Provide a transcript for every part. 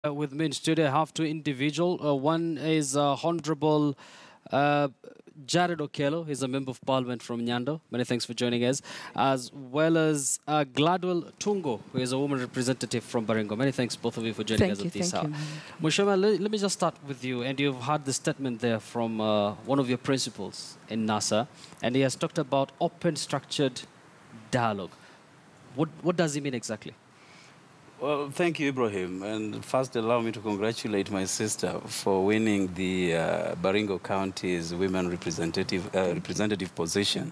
With me in studio, I have two individuals. One is Honorable uh, Jared Okello. He's a member of parliament from Nyando. Many thanks for joining us. As well as Gladwell Tungo, who is a woman representative from Baringo. Many thanks, both of you, for joining us at this hour. Mushama, let me just start with you. And you've heard the statement there from one of your principals in NASA. And he has talked about open, structured dialogue. What does he mean exactly? Well, thank you, Ibrahim. And first, allow me to congratulate my sister for winning the Baringo County's women representative position.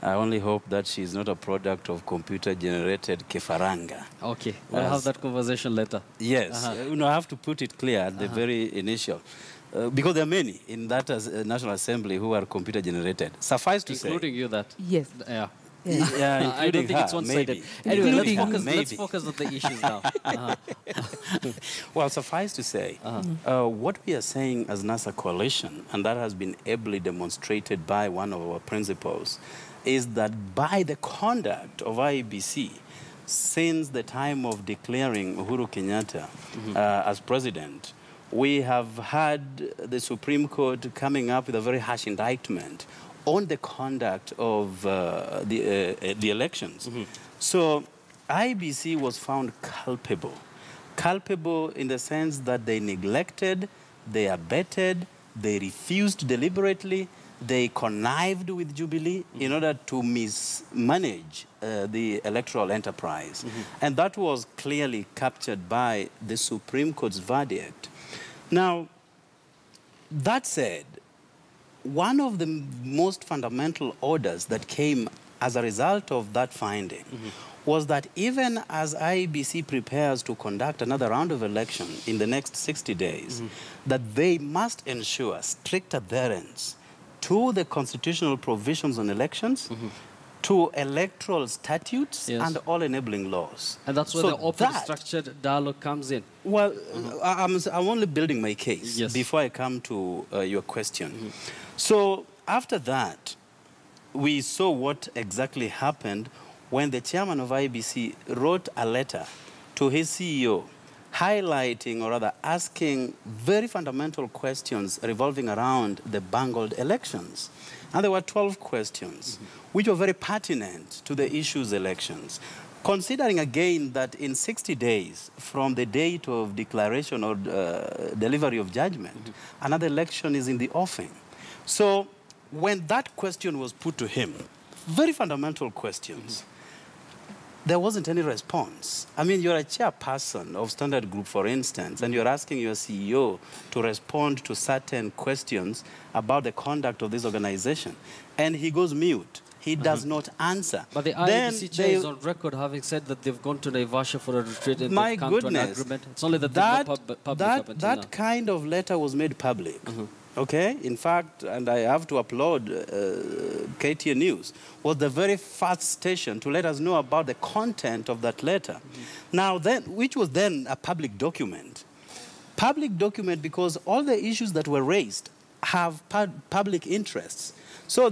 I only hope that she's not a product of computer-generated kefaranga. Okay, we'll have that conversation later. Yes, I have to put it clear at the very initial. Because there are many in that National Assembly who are computer-generated. Suffice to say... Including you, that? Yes. Yeah. Yeah, I don't think it's one-sided. Anyway, let's focus on the issues now. Well, suffice to say, what we are saying as NASA coalition, and that has been ably demonstrated by one of our principals, is that by the conduct of IEBC, since the time of declaring Uhuru Kenyatta as president, we have had the Supreme Court coming up with a very harsh indictment on the conduct of the elections. So IBC was found culpable. Culpable in the sense that they neglected, they abetted, they refused deliberately, they connived with Jubilee in order to mismanage the electoral enterprise. And that was clearly captured by the Supreme Court's verdict. Now, that said, one of the most fundamental orders that came as a result of that finding was that even as IEBC prepares to conduct another round of election in the next 60 days, that they must ensure strict adherence to the constitutional provisions on elections, to electoral statutes, and all enabling laws. And that's where the open structured dialogue comes in. Well, I'm only building my case before I come to your question. So after that, we saw what exactly happened when the chairman of IBC wrote a letter to his CEO highlighting, or rather asking, very fundamental questions revolving around the bungled elections. And there were 12 questions, which were very pertinent to the issues elections. Considering again that in 60 days from the date of declaration or delivery of judgment, another election is in the offing. So when that question was put to him, very fundamental questions, there wasn't any response. I mean, you're a chairperson of Standard Group, for instance, and you're asking your CEO to respond to certain questions about the conduct of this organization, and he goes mute. He does not answer. But the IEBC chair is on record having said that they've gone to Naivasha for a retreat and they've come to an agreement. It's only that they've not public that kind of letter was made public. Okay? In fact, and I have to applaud KTN News, was the very first station to let us know about the content of that letter. Now, which was then a public document. Public document because all the issues that were raised have public interests. So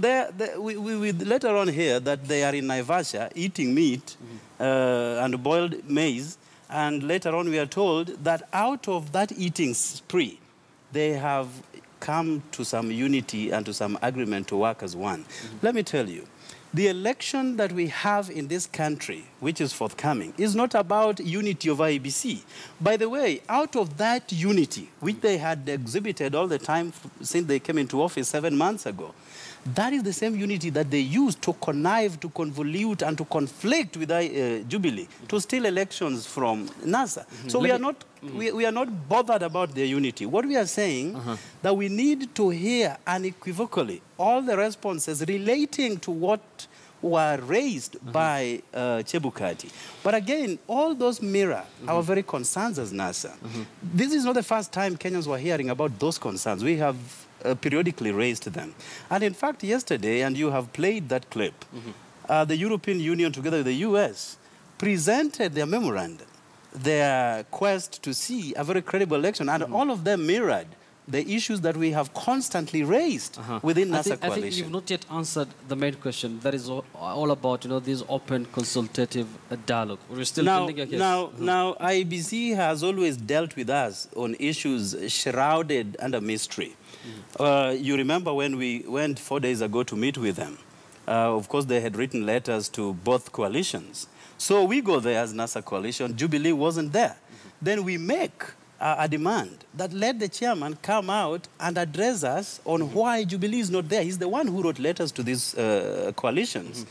we later on hear that they are in Naivasha eating meat and boiled maize, and later on we are told that out of that eating spree, they have come to some unity and to some agreement to work as one. Let me tell you, the election that we have in this country, which is forthcoming, is not about unity of IEBC. By the way, out of that unity, which they had exhibited all the time since they came into office 7 months ago, that is the same unity that they used to connive, to convolute, and to conflict with Jubilee, to steal elections from NASA. So we are not bothered about their unity. What we are saying, that we need to hear unequivocally all the responses relating to what were raised by Chebukati. But again, all those mirror our very concerns as NASA. This is not the first time Kenyans were hearing about those concerns. We have periodically raised them. And in fact, yesterday, and you have played that clip, the European Union together with the US presented their memorandum, their quest to see a very credible election, and all of them mirrored the issues that we have constantly raised within NASA I think you've not yet answered the main question. That is all about, this open consultative dialogue. We're still building a case. Now, IEBC has always dealt with us on issues shrouded under mystery. You remember when we went 4 days ago to meet with them. Of course, they had written letters to both coalitions. So we go there as NASA coalition. Jubilee wasn't there. Then we make a demand that let the chairman come out and address us on why Jubilee is not there. He's the one who wrote letters to these coalitions.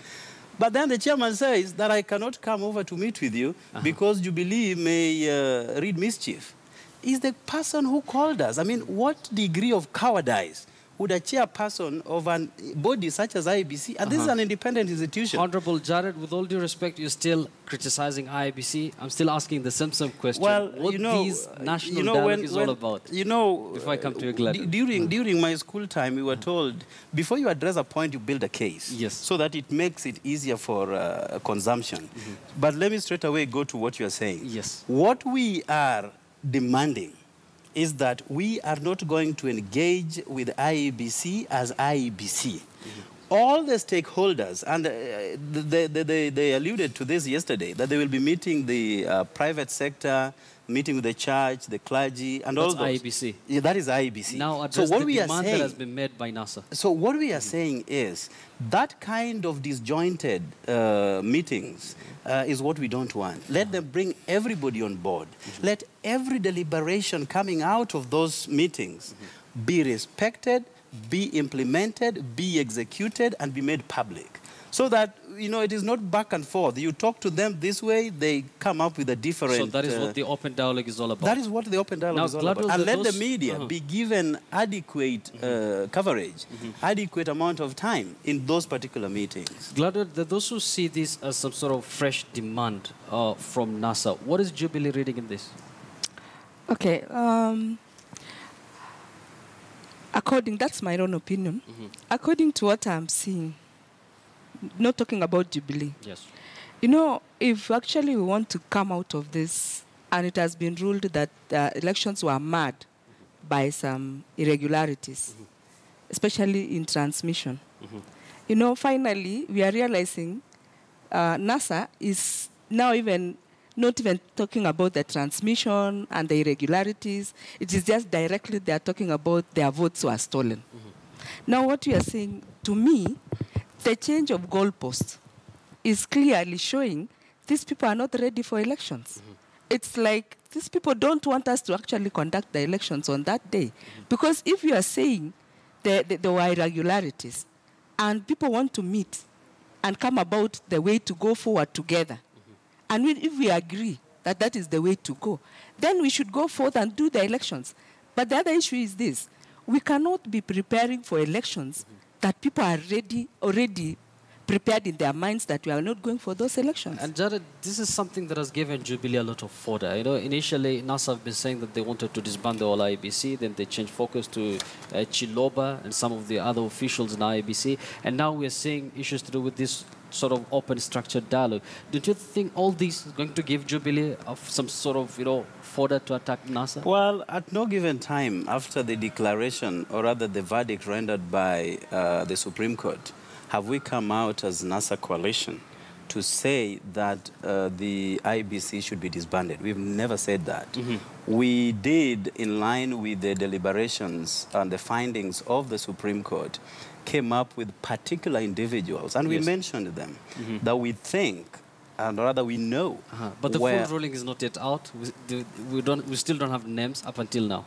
But then the chairman says that I cannot come over to meet with you because Jubilee may read mischief. He's the person who called us. I mean, what degree of cowardice would a chairperson of a body such as IEBC, and this is an independent institution. Honorable Jared, with all due respect, you're still criticizing IEBC. I'm still asking the same question. Well, what these national dialogue is all about. Before I come to you, Gladys. During my school time, we were told, before you address a point, you build a case. Yes. So that it makes it easier for consumption. But let me straight away go to what you're saying. Yes. What we are demanding is that we are not going to engage with IEBC as IEBC. All the stakeholders, and they alluded to this yesterday, that they will be meeting the private sector, meeting with the church, the clergy, and all those. IEBC. Yeah, that is IEBC. Now address the demand that has been made by NASA. So what we are saying is that kind of disjointed meetings is what we don't want. Let them bring everybody on board. Let every deliberation coming out of those meetings be respected, be implemented, be executed, and be made public. So that, it is not back and forth. You talk to them this way, they come up with a different... So that is what the open dialogue is all about. That is what the open dialogue is all about. And let the media be given adequate coverage, adequate amount of time in those particular meetings. Gladwell, those who see this as some sort of fresh demand from NASA, what is Jubilee reading in this? Okay. That's my own opinion. According to what I'm seeing, not talking about Jubilee. Yes. If actually we want to come out of this, and it has been ruled that elections were marred by some irregularities, especially in transmission. Finally, we are realizing NASA is now not even talking about the transmission and the irregularities. It is just directly they are talking about their votes were stolen. Now, what we are saying, to me, the change of goalposts is clearly showing these people are not ready for elections. It's like these people don't want us to actually conduct the elections on that day. Because if you are saying there were irregularities and people want to meet and come about the way to go forward together, and if we agree that that is the way to go, then we should go forth and do the elections. But the other issue is this. We cannot be preparing for elections that people are already prepared in their minds that we are not going for those elections. And Jared, this is something that has given Jubilee a lot of fodder. Initially, NASA have been saying that they wanted to disband the whole IEBC, then they changed focus to Chiloba and some of the other officials in IEBC, and now we're seeing issues to do with this sort of open structured dialogue. Don't you think all this is going to give Jubilee some sort of, fodder to attack NASA? Well, at no given time after the declaration, or rather the verdict rendered by the Supreme Court, have we come out as NASA coalition to say that the IBC should be disbanded. We've never said that. We did, in line with the deliberations and the findings of the Supreme Court, came up with particular individuals, and we mentioned them, that we think, and rather we know. But the full ruling is not yet out. We still don't have names up until now.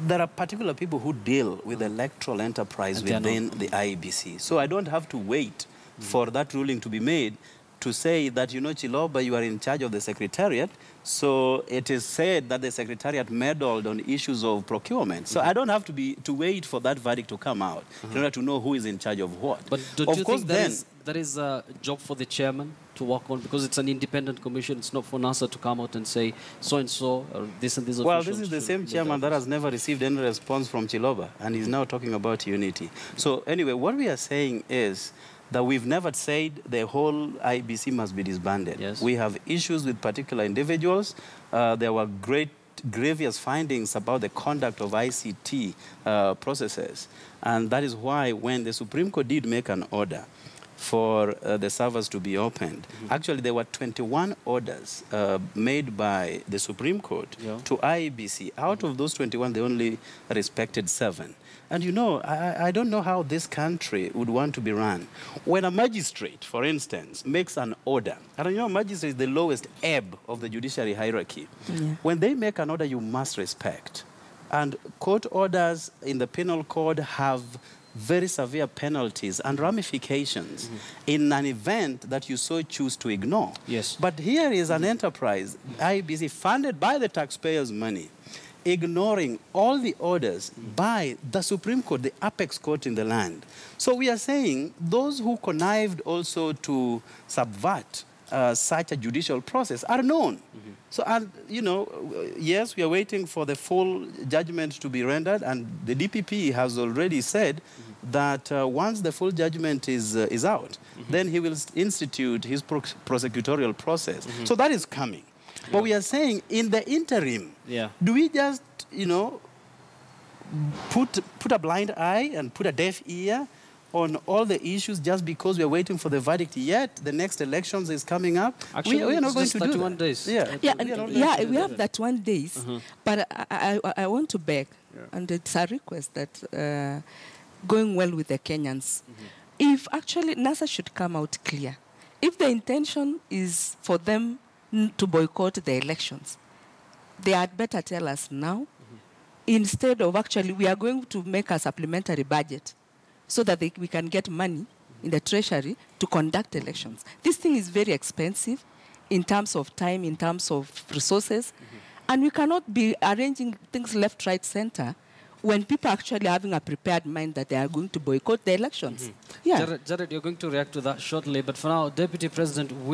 There are particular people who deal with electoral enterprise within the IEBC. So I don't have to wait for that ruling to be made to say that, Chiloba, you are in charge of the Secretariat. So it is said that the Secretariat meddled on issues of procurement. So I don't have to wait for that verdict to come out in order to know who is in charge of what. But don't you think that is a job for the chairman to work on? Because it's an independent commission. It's not for NASA to come out and say so-and-so or this and this officials. Well, this is the same chairman that has never received any response from Chiloba, and he's now talking about unity. So anyway, what we are saying is that we've never said the whole IBC must be disbanded. Yes. We have issues with particular individuals. There were great grievous findings about the conduct of ICT processes. And that is why when the Supreme Court did make an order for the servers to be opened, actually there were 21 orders made by the Supreme Court to IEBC. Out of those 21, they only respected 7. And you know, I don't know how this country would want to be run. When a magistrate, for instance, makes an order, and you know, magistrate is the lowest ebb of the judiciary hierarchy. Yeah. When they make an order, you must respect. And court orders in the penal code have very severe penalties and ramifications in an event that you so choose to ignore. Yes. But here is an enterprise, IBC, funded by the taxpayers' money, ignoring all the orders by the Supreme Court, the apex court in the land. So we are saying those who connived also to subvert such a judicial process are known. So, and, you know, yes, we are waiting for the full judgment to be rendered, and the DPP has already said that once the full judgment is out, then he will institute his prosecutorial process. So that is coming. But we are saying, in the interim, do we just, you know, put a blind eye and put a deaf ear on all the issues just because we are waiting for the verdict, yet the next elections is coming up? Actually, we are not going to do 31 that. days. We have that 1 day. But I want to beg, and it's a request that going well with the Kenyans, if actually NASA should come out clear, if the intention is for them to boycott the elections, they had better tell us now, instead of actually, we are going to make a supplementary budget so that we can get money in the treasury to conduct elections. This thing is very expensive in terms of time, in terms of resources, and we cannot be arranging things left, right, center when people are actually having a prepared mind that they are going to boycott the elections. Jared, you're going to react to that shortly, but for now, Deputy President William